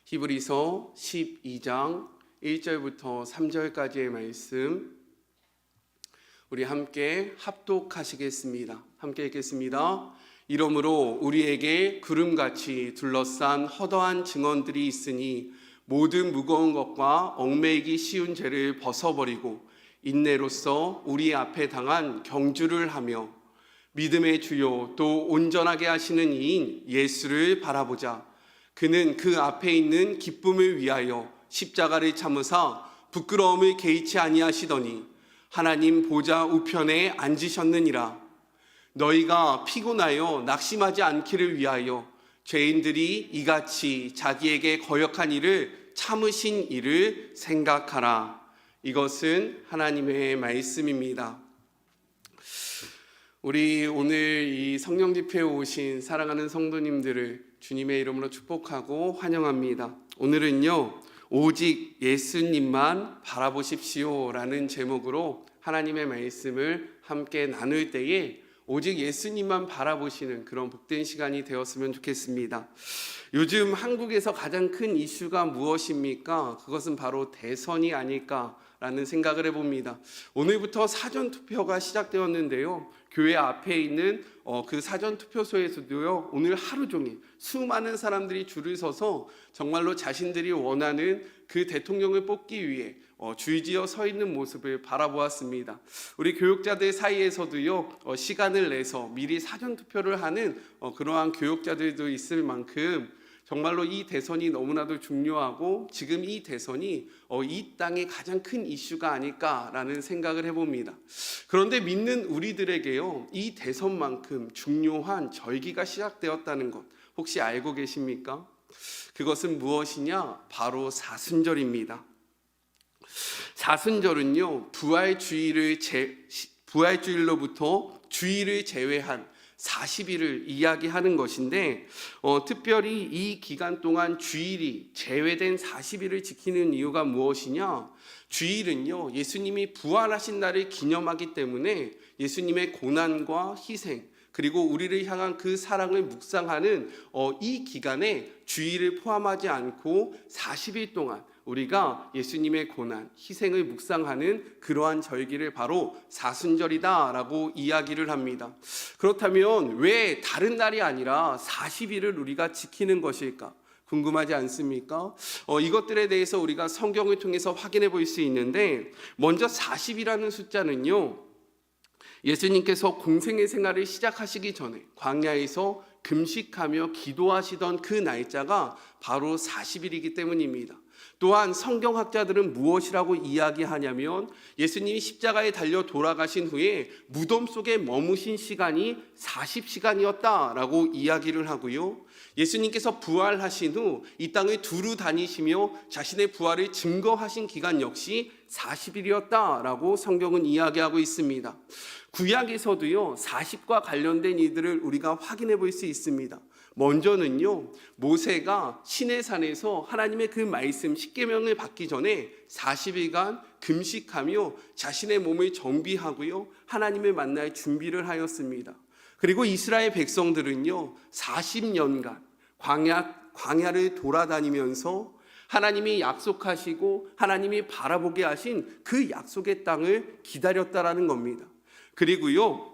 히브리서 12장 1절부터 3절까지의 말씀 우리 함께 합독하시겠습니다. 함께 읽겠습니다. 이러므로 우리에게 구름같이 둘러싼 허다한 증언들이 있으니 모든 무거운 것과 얽매이기 쉬운 죄를 벗어버리고 인내로써 우리 앞에 당한 경주를 하며 믿음의 주요 또 온전하게 하시는 이인 예수를 바라보자. 그는 그 앞에 있는 기쁨을 위하여 십자가를 참으사 부끄러움을 개의치 아니하시더니 하나님 보좌 우편에 앉으셨느니라. 너희가 피곤하여 낙심하지 않기를 위하여 죄인들이 이같이 자기에게 거역한 일을 참으신 일을 생각하라. 이것은 하나님의 말씀입니다. 우리 오늘 이 성령 집회에 오신 사랑하는 성도님들을 주님의 이름으로 축복하고 환영합니다. 오늘은요, 오직 예수님만 바라보십시오 라는 제목으로 하나님의 말씀을 함께 나눌 때에 오직 예수님만 바라보시는 그런 복된 시간이 되었으면 좋겠습니다. 요즘 한국에서 가장 큰 이슈가 무엇입니까? 그것은 바로 대선이 아닐까라는 생각을 해봅니다. 오늘부터 사전투표가 시작되었는데요, 교회 앞에 있는 그 사전투표소에서도요, 오늘 하루 종일 수많은 사람들이 줄을 서서 정말로 자신들이 원하는 그 대통령을 뽑기 위해 줄지어 서 있는 모습을 바라보았습니다. 우리 교육자들 사이에서도요, 시간을 내서 미리 사전투표를 하는 그러한 교육자들도 있을 만큼 정말로 이 대선이 너무나도 중요하고 지금 이 대선이 이 땅의 가장 큰 이슈가 아닐까라는 생각을 해봅니다. 그런데 믿는 우리들에게요, 이 대선만큼 중요한 절기가 시작되었다는 것 혹시 알고 계십니까? 그것은 무엇이냐? 바로 사순절입니다. 사순절은요, 부활주일로부터 주일을 제외한 40일을 이야기하는 것인데 특별히 이 기간 동안 주일이 제외된 40일을 지키는 이유가 무엇이냐? 주일은요, 예수님이 부활하신 날을 기념하기 때문에 예수님의 고난과 희생 그리고 우리를 향한 그 사랑을 묵상하는 이 기간에 주일을 포함하지 않고 40일 동안 우리가 예수님의 고난, 희생을 묵상하는 그러한 절기를 바로 사순절이다라고 이야기를 합니다. 그렇다면 왜 다른 날이 아니라 40일을 우리가 지키는 것일까? 궁금하지 않습니까? 이것들에 대해서 우리가 성경을 통해서 확인해 볼 수 있는데, 먼저 40이라는 숫자는요, 예수님께서 공생의 생활을 시작하시기 전에 광야에서 금식하며 기도하시던 그 날짜가 바로 40일이기 때문입니다. 또한 성경학자들은 무엇이라고 이야기하냐면 예수님이 십자가에 달려 돌아가신 후에 무덤 속에 머무신 시간이 40시간이었다라고 이야기를 하고요, 예수님께서 부활하신 후 이 땅을 두루 다니시며 자신의 부활을 증거하신 기간 역시 40일이었다라고 성경은 이야기하고 있습니다. 구약에서도요, 40과 관련된 이들을 우리가 확인해 볼 수 있습니다. 먼저는요, 모세가 시내산에서 하나님의 그 말씀 십계명을 받기 전에 40일간 금식하며 자신의 몸을 정비하고요, 하나님을 만날 준비를 하였습니다. 그리고 이스라엘 백성들은요, 40년간 광야를 돌아다니면서 하나님이 약속하시고 하나님이 바라보게 하신 그 약속의 땅을 기다렸다라는 겁니다. 그리고요,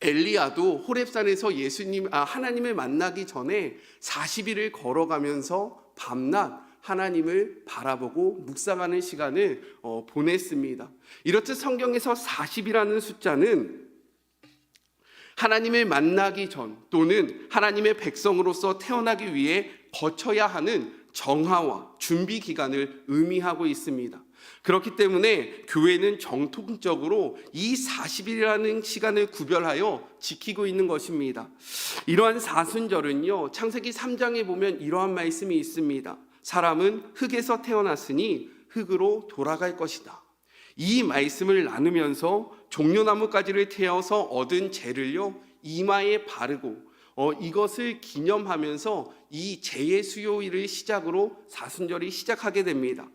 엘리야도 호렙산에서 하나님을 만나기 전에 40일을 걸어가면서 밤낮 하나님을 바라보고 묵상하는 시간을 보냈습니다. 이렇듯 성경에서 40이라는 숫자는 하나님을 만나기 전 또는 하나님의 백성으로서 태어나기 위해 거쳐야 하는 정화와 준비 기간을 의미하고 있습니다. 그렇기 때문에 교회는 정통적으로 이 40일이라는 시간을 구별하여 지키고 있는 것입니다. 이러한 사순절은요, 창세기 3장에 보면 이러한 말씀이 있습니다. 사람은 흙에서 태어났으니 흙으로 돌아갈 것이다. 이 말씀을 나누면서 종려나무가지를 태워서 얻은 재를요, 이마에 바르고 이것을 기념하면서 이 재의 수요일을 시작으로 사순절이 시작하게 됩니다.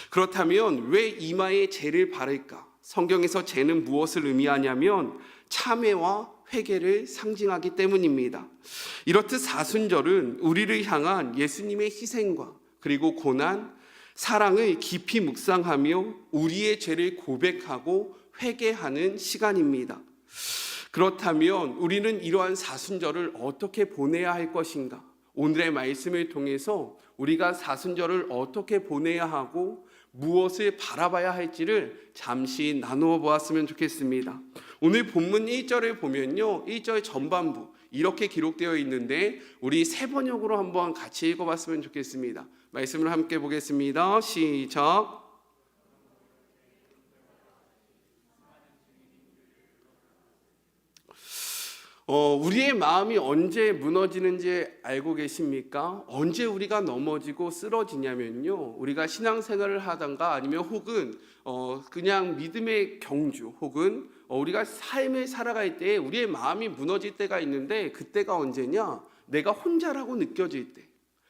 그렇다면 왜 이마에 재를 바를까? 성경에서 재는 무엇을 의미하냐면 참회와 회개를 상징하기 때문입니다. 이렇듯 사순절은 우리를 향한 예수님의 희생과 그리고 고난, 사랑을 깊이 묵상하며 우리의 죄를 고백하고 회개하는 시간입니다. 그렇다면 우리는 이러한 사순절을 어떻게 보내야 할 것인가? 오늘의 말씀을 통해서 우리가 사순절을 어떻게 보내야 하고 무엇을 바라봐야 할지를 잠시 나누어 보았으면 좋겠습니다. 오늘 본문 1절을 보면요, 1절 전반부 이렇게 기록되어 있는데 우리 세 번역으로 한번 같이 읽어봤으면 좋겠습니다. 말씀을 함께 보겠습니다. 시작. 우리의 마음이 언제 무너지는지 알고 계십니까? 언제 우리가 넘어지고 쓰러지냐면요, 우리가 신앙생활을 하던가 아니면 혹은 그냥 믿음의 경주 혹은 우리가 삶을 살아갈 때 우리의 마음이 무너질 때가 있는데, 그때가 언제냐? 내가 혼자라고 느껴질 때,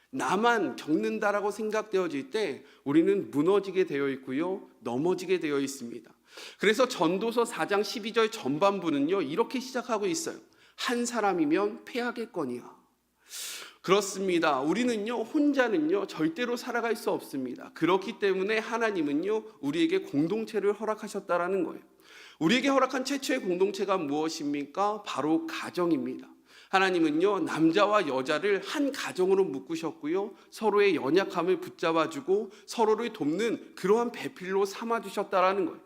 나만 겪는다라고 생각되어질 때 우리는 무너지게 되어 있고요, 넘어지게 되어 있습니다. 그래서 전도서 4장 12절 전반부는요 이렇게 시작하고 있어요. 한 사람이면 패하겠거니와. 그렇습니다. 우리는요 혼자는요 절대로 살아갈 수 없습니다. 그렇기 때문에 하나님은요 우리에게 공동체를 허락하셨다라는 거예요. 우리에게 허락한 최초의 공동체가 무엇입니까? 바로 가정입니다. 하나님은요 남자와 여자를 한 가정으로 묶으셨고요, 서로의 연약함을 붙잡아주고 서로를 돕는 그러한 배필로 삼아주셨다라는 거예요.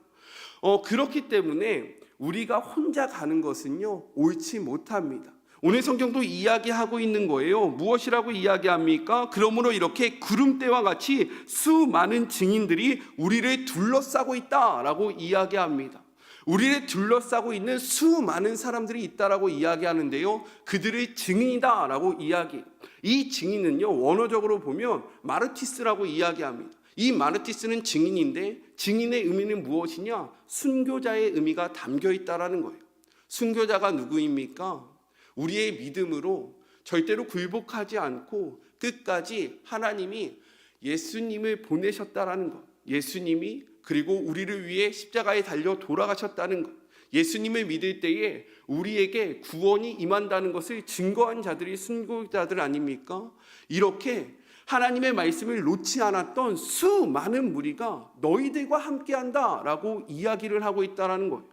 그렇기 때문에 우리가 혼자 가는 것은요 옳지 못합니다. 오늘 성경도 이야기하고 있는 거예요. 무엇이라고 이야기합니까? 그러므로 이렇게 구름대와 같이 수많은 증인들이 우리를 둘러싸고 있다라고 이야기합니다. 우리를 둘러싸고 있는 수많은 사람들이 있다라고 이야기하는데요, 그들의 증인이다라고 이야기. 이 증인은요 원어적으로 보면 마르티스라고 이야기합니다. 이 마르티스는 증인인데, 증인의 의미는 무엇이냐? 순교자의 의미가 담겨 있다라는 거예요. 순교자가 누구입니까? 우리의 믿음으로 절대로 굴복하지 않고 끝까지 하나님이 예수님을 보내셨다라는 것, 예수님이 그리고 우리를 위해 십자가에 달려 돌아가셨다는 것, 예수님을 믿을 때에 우리에게 구원이 임한다는 것을 증거한 자들이 순교자들 아닙니까? 이렇게 하나님의 말씀을 놓지 않았던 수많은 무리가 너희들과 함께한다라고 이야기를 하고 있다는 거예요.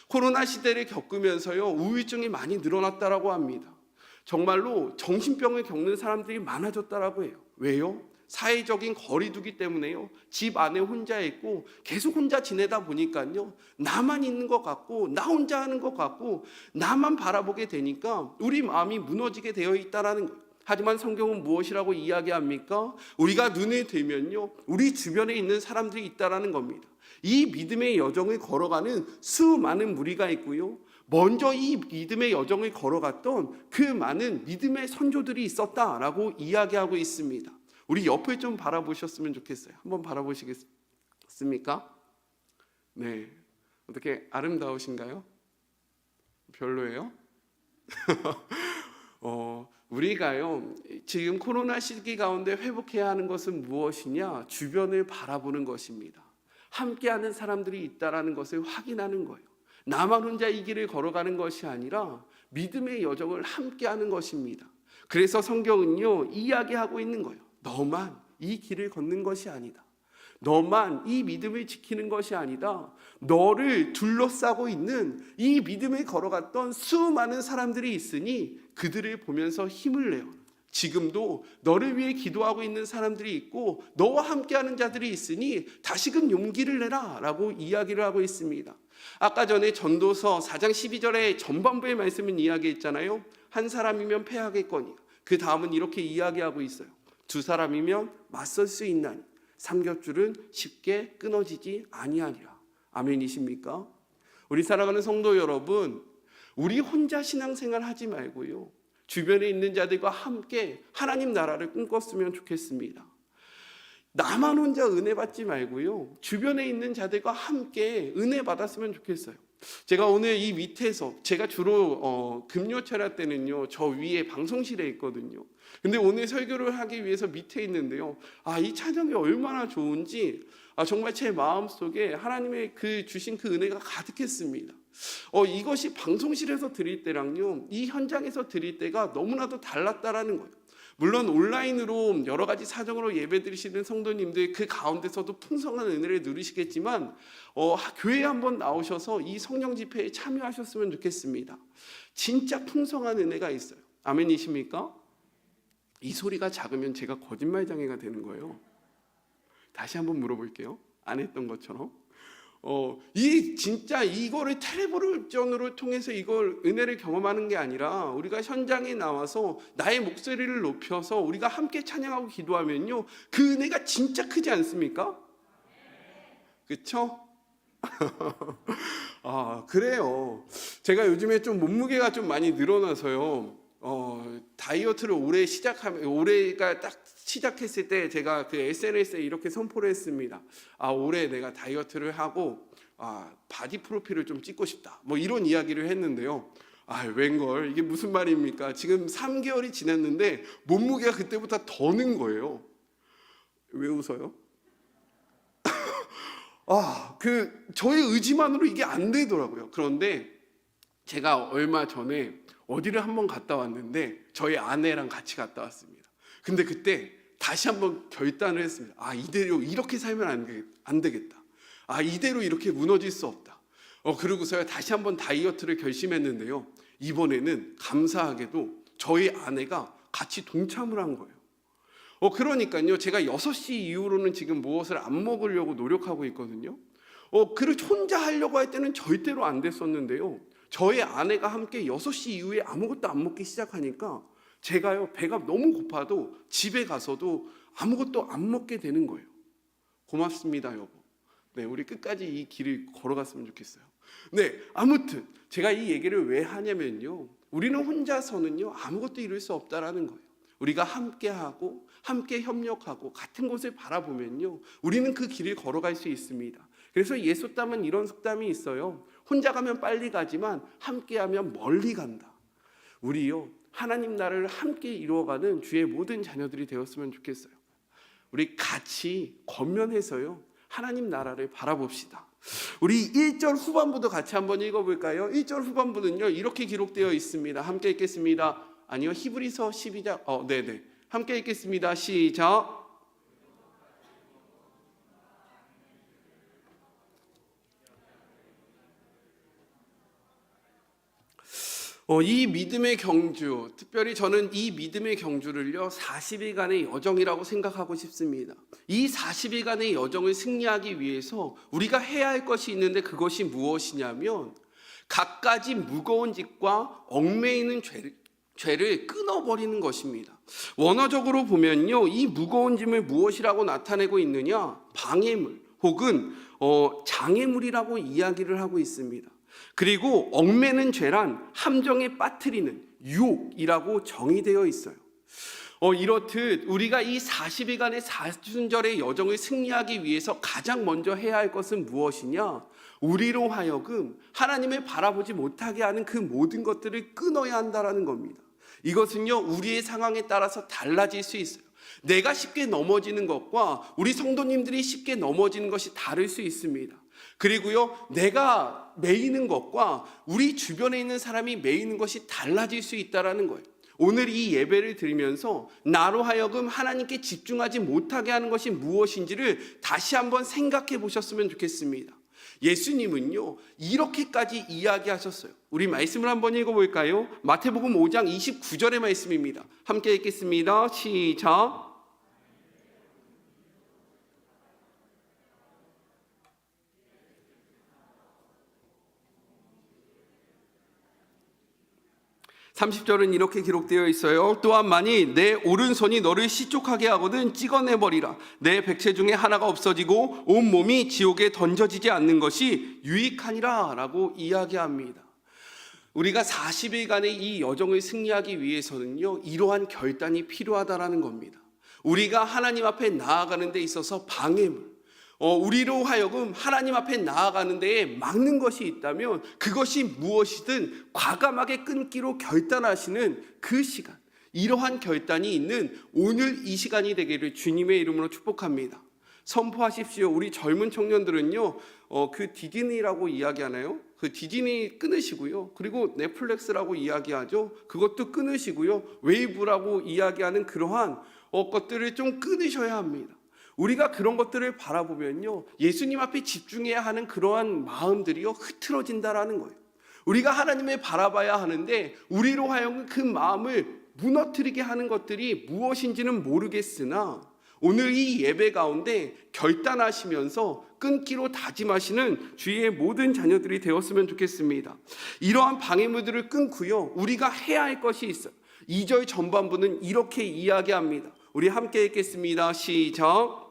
코로나 시대를 겪으면서요 우울증이 많이 늘어났다라고 합니다. 정말로 정신병을 겪는 사람들이 많아졌다라고 해요. 왜요? 사회적인 거리두기 때문에요. 집 안에 혼자 있고 계속 혼자 지내다 보니까요 나만 있는 것 같고 나 혼자 하는 것 같고 나만 바라보게 되니까 우리 마음이 무너지게 되어 있다라는 거예요. 하지만 성경은 무엇이라고 이야기합니까? 우리가 눈을 들면요 우리 주변에 있는 사람들이 있다라는 겁니다. 이 믿음의 여정을 걸어가는 수많은 무리가 있고요, 먼저 이 믿음의 여정을 걸어갔던 그 많은 믿음의 선조들이 있었다라고 이야기하고 있습니다. 우리 옆을 좀 바라보셨으면 좋겠어요. 한번 바라보시겠습니까? 네, 어떻게 아름다우신가요? 별로예요? 우리가요 지금 코로나 시기 가운데 회복해야 하는 것은 무엇이냐? 주변을 바라보는 것입니다. 함께하는 사람들이 있다라는 것을 확인하는 거예요. 나만 혼자 이 길을 걸어가는 것이 아니라 믿음의 여정을 함께하는 것입니다. 그래서 성경은요 이야기하고 있는 거예요. 너만 이 길을 걷는 것이 아니다. 너만 이 믿음을 지키는 것이 아니다. 너를 둘러싸고 있는 이 믿음을 걸어갔던 수많은 사람들이 있으니 그들을 보면서 힘을 내요. 지금도 너를 위해 기도하고 있는 사람들이 있고 너와 함께하는 자들이 있으니 다시금 용기를 내라 라고 이야기를 하고 있습니다. 아까 전에 전도서 4장 12절의 전반부의 말씀은 이야기했잖아요. 한 사람이면 패하겠거니, 그 다음은 이렇게 이야기하고 있어요. 두 사람이면 맞설 수 있나니 삼겹줄은 쉽게 끊어지지 아니하리라. 아멘이십니까? 우리 살아가는 성도 여러분, 우리 혼자 신앙생활 하지 말고요 주변에 있는 자들과 함께 하나님 나라를 꿈꿨으면 좋겠습니다. 나만 혼자 은혜 받지 말고요 주변에 있는 자들과 함께 은혜 받았으면 좋겠어요. 제가 오늘 이 밑에서, 제가 주로 금요철야 때는요 저 위에 방송실에 있거든요. 근데 오늘 설교를 하기 위해서 밑에 있는데요, 이 찬양이 얼마나 좋은지 정말 제 마음속에 하나님의 주신 그 은혜가 가득했습니다. 이것이 방송실에서 드릴 때랑요 이 현장에서 드릴 때가 너무나도 달랐다라는 거예요. 물론 온라인으로 여러 가지 사정으로 예배드리시는 성도님들 그 가운데서도 풍성한 은혜를 누리시겠지만 교회에 한번 나오셔서 이 성령 집회에 참여하셨으면 좋겠습니다. 진짜 풍성한 은혜가 있어요. 아멘이십니까? 이 소리가 작으면 제가 거짓말장애가 되는 거예요. 다시 한번 물어볼게요. 안 했던 것처럼. 이 진짜 이거를 텔레비전으로 통해서 이걸 은혜를 경험하는 게 아니라 우리가 현장에 나와서 나의 목소리를 높여서 우리가 함께 찬양하고 기도하면요, 그 은혜가 진짜 크지 않습니까? 그렇죠? 그래요. 제가 요즘에 좀 몸무게가 좀 많이 늘어나서요. 다이어트를 올해가 딱 시작했을 때 제가 그 SNS에 이렇게 선포를 했습니다. 올해 내가 다이어트를 하고 바디 프로필을 좀 찍고 싶다. 뭐 이런 이야기를 했는데요. 웬걸 이게 무슨 말입니까? 지금 3개월이 지났는데 몸무게가 그때보다 더 는 거예요. 왜 웃어요? 저의 의지만으로 이게 안 되더라고요. 그런데 제가 얼마 전에 어디를 한번 갔다 왔는데 저희 아내랑 같이 갔다 왔습니다. 근데 그때 다시 한번 결단을 했습니다. 이대로 이렇게 살면 안 되겠다. 이대로 이렇게 무너질 수 없다. 그러고서야 다시 한번 다이어트를 결심했는데요. 이번에는 감사하게도 저희 아내가 같이 동참을 한 거예요. 그러니까요, 제가 6시 이후로는 지금 무엇을 안 먹으려고 노력하고 있거든요. 혼자 하려고 할 때는 절대로 안 됐었는데요. 저희 아내가 함께 6시 이후에 아무것도 안 먹기 시작하니까 제가요, 배가 너무 고파도 집에 가서도 아무것도 안 먹게 되는 거예요. 고맙습니다, 여보. 네, 우리 끝까지 이 길을 걸어갔으면 좋겠어요. 네, 아무튼 제가 이 얘기를 왜 하냐면요, 우리는 혼자서는요 아무것도 이룰 수 없다라는 거예요. 우리가 함께하고 함께 협력하고 같은 곳을 바라보면요, 우리는 그 길을 걸어갈 수 있습니다. 그래서 예수담은 이런 속담이 있어요. 혼자 가면 빨리 가지만 함께하면 멀리 간다. 우리요, 하나님 나라를 함께 이루어가는 주의 모든 자녀들이 되었으면 좋겠어요. 우리 같이 권면해서요, 하나님 나라를 바라봅시다. 우리 1절 후반부도 같이 한번 읽어볼까요? 1절 후반부는요 이렇게 기록되어 있습니다. 함께 읽겠습니다. 아니요, 히브리서 12장 네네, 함께 읽겠습니다. 시작. 이 믿음의 경주, 특별히 저는 이 믿음의 경주를요 40일간의 여정이라고 생각하고 싶습니다. 이 40일간의 여정을 승리하기 위해서 우리가 해야 할 것이 있는데, 그것이 무엇이냐면 갖가지 무거운 짓과 얽매이는 죄를 끊어버리는 것입니다. 원어적으로 보면요, 이 무거운 짐을 무엇이라고 나타내고 있느냐, 방해물 혹은 장애물이라고 이야기를 하고 있습니다. 그리고 얽매는 죄란 함정에 빠뜨리는 유혹이라고 정의되어 있어요. 이렇듯 우리가 이 40일간의 사순절의 여정을 승리하기 위해서 가장 먼저 해야 할 것은 무엇이냐, 우리로 하여금 하나님을 바라보지 못하게 하는 그 모든 것들을 끊어야 한다는 겁니다. 이것은요 우리의 상황에 따라서 달라질 수 있어요. 내가 쉽게 넘어지는 것과 우리 성도님들이 쉽게 넘어지는 것이 다를 수 있습니다. 그리고요, 내가 매이는 것과 우리 주변에 있는 사람이 매이는 것이 달라질 수 있다는 거예요. 오늘 이 예배를 드리면서 나로 하여금 하나님께 집중하지 못하게 하는 것이 무엇인지를 다시 한번 생각해 보셨으면 좋겠습니다. 예수님은요 이렇게까지 이야기하셨어요. 우리 말씀을 한번 읽어볼까요? 마태복음 5장 29절의 말씀입니다. 함께 읽겠습니다. 시작. 30절은 이렇게 기록되어 있어요. 또한 만일 내 오른손이 너를 시족하게 하거든 찍어내버리라. 내 백체 중에 하나가 없어지고 온 몸이 지옥에 던져지지 않는 것이 유익하니라 라고 이야기합니다. 우리가 40일간의 이 여정을 승리하기 위해서는요 이러한 결단이 필요하다라는 겁니다. 우리가 하나님 앞에 나아가는 데 있어서 방해물, 우리로 하여금 하나님 앞에 나아가는 데에 막는 것이 있다면 그것이 무엇이든 과감하게 끊기로 결단하시는 그 시간, 이러한 결단이 있는 오늘 이 시간이 되기를 주님의 이름으로 축복합니다. 선포하십시오. 우리 젊은 청년들은요, 그 디즈니라고 이야기하나요? 그 디즈니 끊으시고요. 그리고 넷플릭스라고 이야기하죠. 그것도 끊으시고요. 웨이브라고 이야기하는 그러한 것들을 좀 끊으셔야 합니다. 우리가 그런 것들을 바라보면요, 예수님 앞에 집중해야 하는 그러한 마음들이요, 흐트러진다라는 거예요. 우리가 하나님을 바라봐야 하는데 우리로 하여금 그 마음을 무너뜨리게 하는 것들이 무엇인지는 모르겠으나 오늘 이 예배 가운데 결단하시면서 끊기로 다짐하시는 주의 모든 자녀들이 되었으면 좋겠습니다. 이러한 방해물들을 끊고요, 우리가 해야 할 것이 있어요. 2절 전반부는 이렇게 이야기합니다. 우리 함께 읽겠습니다. 시작.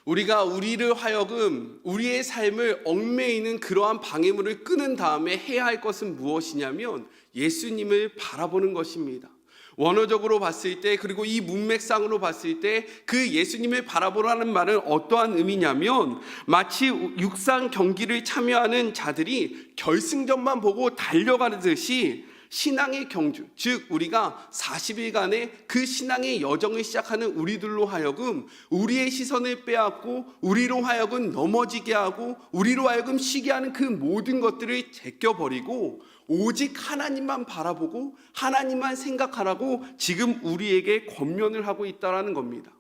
우리가 우리를 하여금 우리의 삶을 얽매이는 그러한 방해물을 끊은 다음에 해야 할 것은 무엇이냐면 예수님을 바라보는 것입니다. 원어적으로 봤을 때, 그리고 이 문맥상으로 봤을 때 그 예수님을 바라보라는 말은 어떠한 의미냐면 마치 육상 경기를 참여하는 자들이 결승전만 보고 달려가듯이 신앙의 경주, 즉 우리가 40일간의 그 신앙의 여정을 시작하는 우리들로 하여금 우리의 시선을 빼앗고 우리로 하여금 넘어지게 하고 우리로 하여금 쉬게 하는 그 모든 것들을 제껴버리고 오직 하나님만 바라보고 하나님만 생각하라고 지금 우리에게 권면을 하고 있다는 겁니다.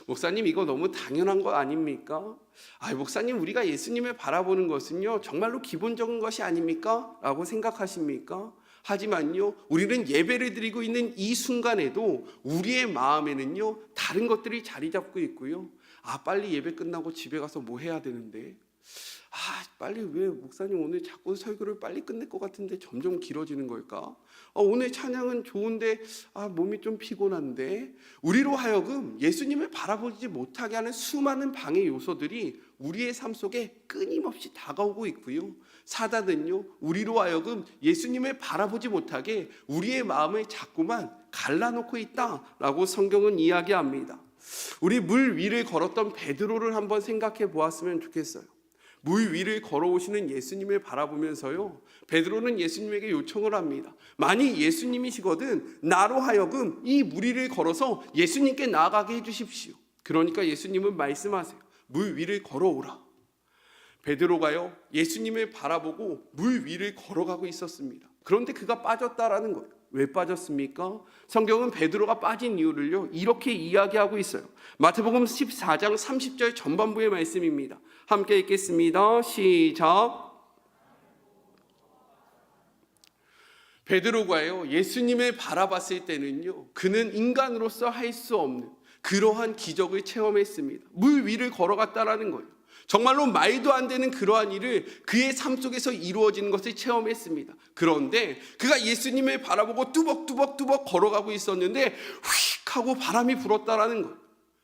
목사님, 이거 너무 당연한 거 아닙니까? 목사님, 우리가 예수님을 바라보는 것은요 정말로 기본적인 것이 아닙니까? 라고 생각하십니까? 하지만요, 우리는 예배를 드리고 있는 이 순간에도 우리의 마음에는요 다른 것들이 자리 잡고 있고요. 빨리 예배 끝나고 집에 가서 뭐 해야 되는데, 빨리 왜 목사님 오늘 자꾸 설교를 빨리 끝낼 것 같은데 점점 길어지는 걸까? 오늘 찬양은 좋은데 몸이 좀 피곤한데. 우리로 하여금 예수님을 바라보지 못하게 하는 수많은 방해 요소들이 우리의 삶 속에 끊임없이 다가오고 있고요. 사단은요 우리로 하여금 예수님을 바라보지 못하게 우리의 마음을 자꾸만 갈라놓고 있다라고 성경은 이야기합니다. 우리 물 위를 걸었던 베드로를 한번 생각해 보았으면 좋겠어요. 물 위를 걸어오시는 예수님을 바라보면서요, 베드로는 예수님에게 요청을 합니다. 만일 예수님이시거든 나로 하여금 이 물 위를 걸어서 예수님께 나아가게 해주십시오. 그러니까 예수님은 말씀하세요. 물 위를 걸어오라. 베드로가요 예수님을 바라보고 물 위를 걸어가고 있었습니다. 그런데 그가 빠졌다라는 거예요. 왜 빠졌습니까? 성경은 베드로가 빠진 이유를요 이렇게 이야기하고 있어요. 마태복음 14장 30절 전반부의 말씀입니다. 함께 읽겠습니다. 시작. 베드로가요 예수님을 바라봤을 때는요 그는 인간으로서 할 수 없는 그러한 기적을 체험했습니다. 물 위를 걸어갔다라는 거예요. 정말로 말도 안 되는 그러한 일을 그의 삶 속에서 이루어지는 것을 체험했습니다. 그런데 그가 예수님을 바라보고 뚜벅뚜벅 걸어가고 있었는데 휙 하고 바람이 불었다라는 거예요.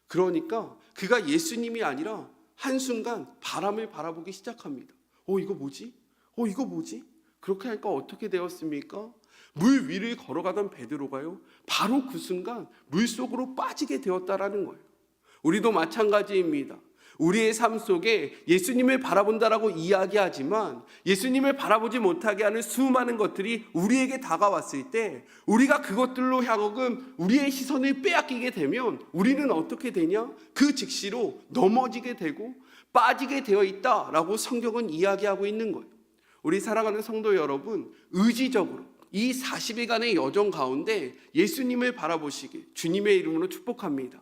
그러니까 그가 예수님이 아니라 한순간 바람을 바라보기 시작합니다. 이거 뭐지? 이거 뭐지? 그렇게 하니까 어떻게 되었습니까? 물 위를 걸어가던 베드로가요 바로 그 순간 물속으로 빠지게 되었다라는 거예요. 우리도 마찬가지입니다. 우리의 삶 속에 예수님을 바라본다라고 이야기하지만 예수님을 바라보지 못하게 하는 수많은 것들이 우리에게 다가왔을 때 우리가 그것들로 하여금 우리의 시선을 빼앗기게 되면 우리는 어떻게 되냐? 그 즉시로 넘어지게 되고 빠지게 되어 있다라고 성경은 이야기하고 있는 거예요. 우리 사랑하는 성도 여러분, 의지적으로 이 40일간의 여정 가운데 예수님을 바라보시길 주님의 이름으로 축복합니다.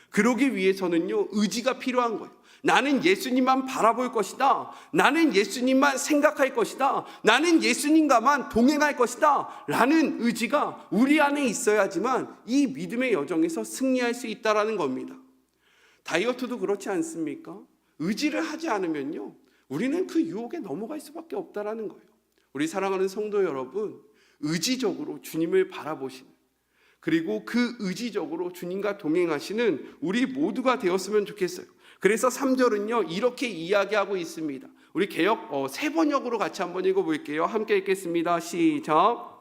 그러기 위해서는요 의지가 필요한 거예요. 나는 예수님만 바라볼 것이다. 나는 예수님만 생각할 것이다. 나는 예수님과만 동행할 것이다 라는 의지가 우리 안에 있어야지만 이 믿음의 여정에서 승리할 수 있다는 겁니다. 다이어트도 그렇지 않습니까? 의지를 하지 않으면요 우리는 그 유혹에 넘어갈 수밖에 없다는 거예요. 우리 사랑하는 성도 여러분, 의지적으로 주님을 바라보시는, 그리고 그 의지적으로 주님과 동행하시는 우리 모두가 되었으면 좋겠어요. 그래서 3절은요 이렇게 이야기하고 있습니다. 우리 개역 새 번역으로 같이 한번 읽어볼게요. 함께 읽겠습니다. 시작.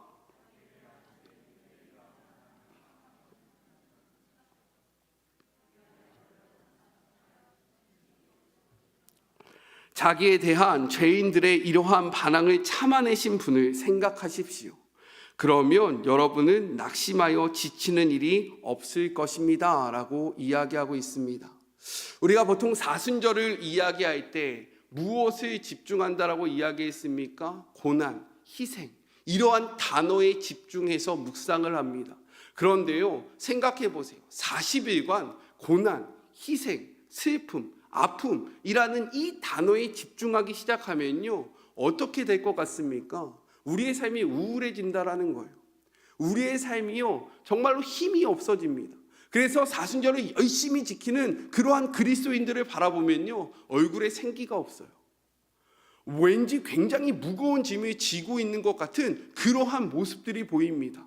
자기에 대한 죄인들의 이러한 반항을 참아내신 분을 생각하십시오. 그러면 여러분은 낙심하여 지치는 일이 없을 것입니다 라고 이야기하고 있습니다. 우리가 보통 사순절을 이야기할 때 무엇을 집중한다라고 이야기했습니까? 고난, 희생, 이러한 단어에 집중해서 묵상을 합니다. 그런데요, 생각해 보세요. 40일간 고난, 희생, 슬픔, 아픔이라는 이 단어에 집중하기 시작하면요, 어떻게 될 것 같습니까? 우리의 삶이 우울해진다라는 거예요. 우리의 삶이요, 정말로 힘이 없어집니다. 그래서 사순절을 열심히 지키는 그러한 그리스도인들을 바라보면요, 얼굴에 생기가 없어요. 왠지 굉장히 무거운 짐을 지고 있는 것 같은 그러한 모습들이 보입니다.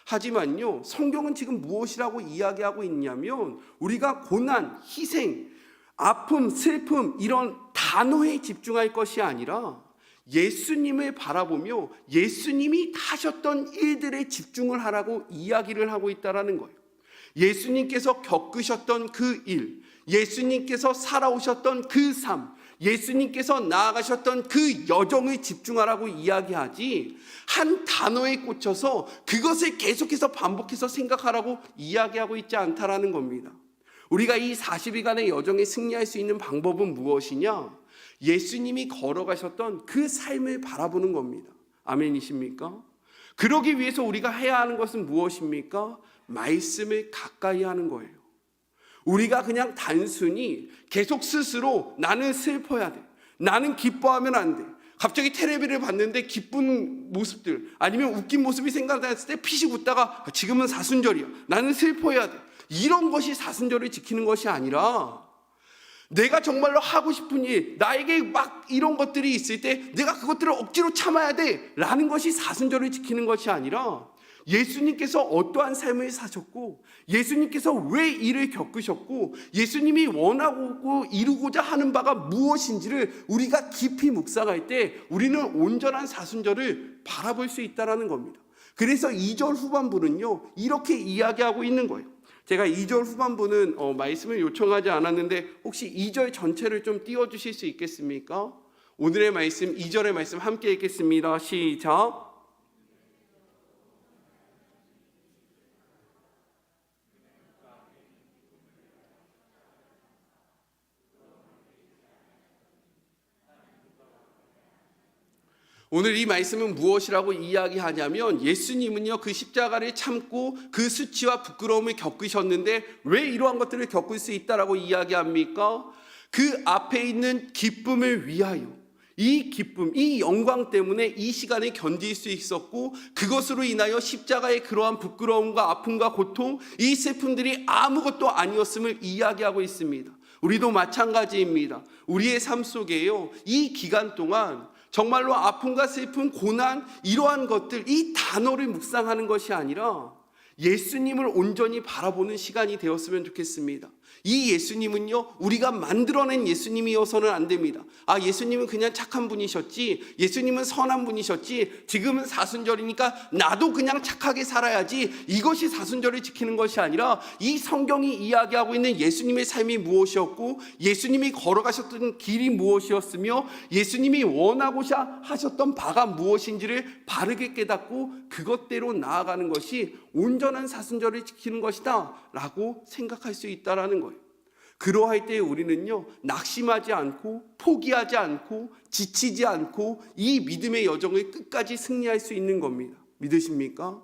하지만요, 성경은 지금 무엇이라고 이야기하고 있냐면 우리가 고난, 희생, 아픔, 슬픔 이런 단어에 집중할 것이 아니라 예수님을 바라보며 예수님이 하셨던 일들에 집중을 하라고 이야기를 하고 있다는 거예요. 예수님께서 겪으셨던 그 일, 예수님께서 살아오셨던 그 삶, 예수님께서 나아가셨던 그 여정을 집중하라고 이야기하지, 한 단어에 꽂혀서 그것을 계속해서 반복해서 생각하라고 이야기하고 있지 않다라는 겁니다. 우리가 이 40일간의 여정에 승리할 수 있는 방법은 무엇이냐? 예수님이 걸어가셨던 그 삶을 바라보는 겁니다. 아멘이십니까? 그러기 위해서 우리가 해야 하는 것은 무엇입니까? 말씀을 가까이 하는 거예요. 우리가 그냥 단순히 계속 스스로 나는 슬퍼야 돼, 나는 기뻐하면 안 돼, 갑자기 텔레비를 봤는데 기쁜 모습들 아니면 웃긴 모습이 생각났을 때 피식 웃다가 지금은 사순절이야, 나는 슬퍼해야 돼, 이런 것이 사순절을 지키는 것이 아니라 내가 정말로 하고 싶은 일, 나에게 막 이런 것들이 있을 때 내가 그것들을 억지로 참아야 돼 라는 것이 사순절을 지키는 것이 아니라, 예수님께서 어떠한 삶을 사셨고 예수님께서 왜 이를 겪으셨고 예수님이 원하고 이루고자 하는 바가 무엇인지를 우리가 깊이 묵상할 때 우리는 온전한 사순절을 바라볼 수 있다는 겁니다. 그래서 2절 후반부는요, 이렇게 이야기하고 있는 거예요. 제가 2절 후반부는 말씀을 요청하지 않았는데 혹시 2절 전체를 좀 띄워주실 수 있겠습니까? 오늘의 말씀 2절의 말씀 함께 읽겠습니다. 시작. 오늘 이 말씀은 무엇이라고 이야기하냐면, 예수님은요 그 십자가를 참고 그 수치와 부끄러움을 겪으셨는데 왜 이러한 것들을 겪을 수 있다라고 이야기합니까? 그 앞에 있는 기쁨을 위하여, 이 기쁨, 이 영광 때문에 이 시간을 견딜 수 있었고, 그것으로 인하여 십자가의 그러한 부끄러움과 아픔과 고통, 이 슬픔들이 아무것도 아니었음을 이야기하고 있습니다. 우리도 마찬가지입니다. 우리의 삶 속에요, 이 기간 동안 정말로 아픔과 슬픔, 고난, 이러한 것들, 이 단어를 묵상하는 것이 아니라 예수님을 온전히 바라보는 시간이 되었으면 좋겠습니다. 이 예수님은요, 우리가 만들어낸 예수님이어서는 안 됩니다. 아, 예수님은 그냥 착한 분이셨지, 예수님은 선한 분이셨지, 지금은 사순절이니까 나도 그냥 착하게 살아야지, 이것이 사순절을 지키는 것이 아니라 이 성경이 이야기하고 있는 예수님의 삶이 무엇이었고 예수님이 걸어가셨던 길이 무엇이었으며 예수님이 원하고자 하셨던 바가 무엇인지를 바르게 깨닫고 그것대로 나아가는 것이 온전한 사순절을 지키는 것이다 라고 생각할 수 있다는 거예요. 그러할 때 우리는요, 낙심하지 않고 포기하지 않고 지치지 않고 이 믿음의 여정을 끝까지 승리할 수 있는 겁니다. 믿으십니까?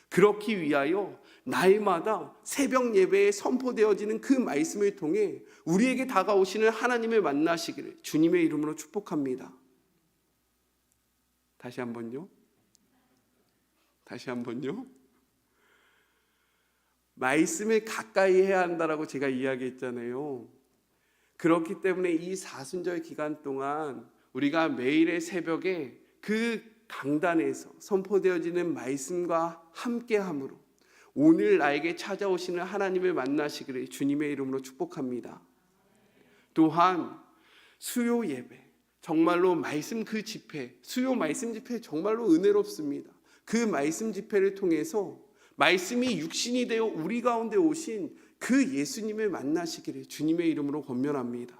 그렇기 위하여 날마다 새벽 예배에 선포되어지는 그 말씀을 통해 우리에게 다가오시는 하나님을 만나시기를 주님의 이름으로 축복합니다. 다시 한번요. 말씀을 가까이 해야 한다라고 제가 이야기했잖아요. 그렇기 때문에 이 사순절 기간 동안 우리가 매일의 새벽에 그 강단에서 선포되어지는 말씀과 함께함으로 오늘 나에게 찾아오시는 하나님을 만나시기를 주님의 이름으로 축복합니다. 또한 수요 예배, 정말로 말씀 그 집회, 수요 말씀 집회 정말로 은혜롭습니다. 그 말씀 집회를 통해서 말씀이 육신이 되어 우리 가운데 오신 그 예수님을 만나시기를 주님의 이름으로 권면합니다.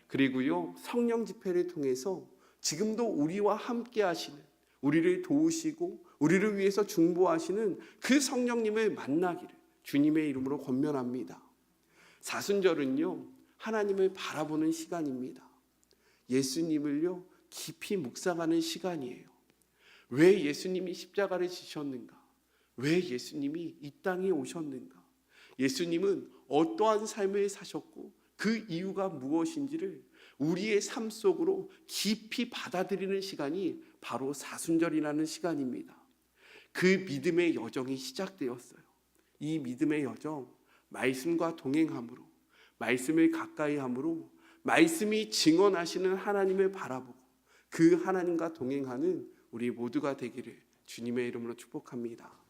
그리고요, 성령 집회를 통해서 지금도 우리와 함께 하시는, 우리를 도우시고 우리를 위해서 중보하시는 그 성령님을 만나기를 주님의 이름으로 권면합니다. 사순절은요, 하나님을 바라보는 시간입니다. 예수님을요, 깊이 묵상하는 시간이에요. 왜 예수님이 십자가를 지셨는가? 왜 예수님이 이 땅에 오셨는가? 예수님은 어떠한 삶을 사셨고 그 이유가 무엇인지를 우리의 삶 속으로 깊이 받아들이는 시간이 바로 사순절이라는 시간입니다. 그 믿음의 여정이 시작되었어요. 이 믿음의 여정, 말씀과 동행함으로, 말씀을 가까이 함으로, 말씀이 증언하시는 하나님을 바라보고 그 하나님과 동행하는 우리 모두가 되기를 주님의 이름으로 축복합니다.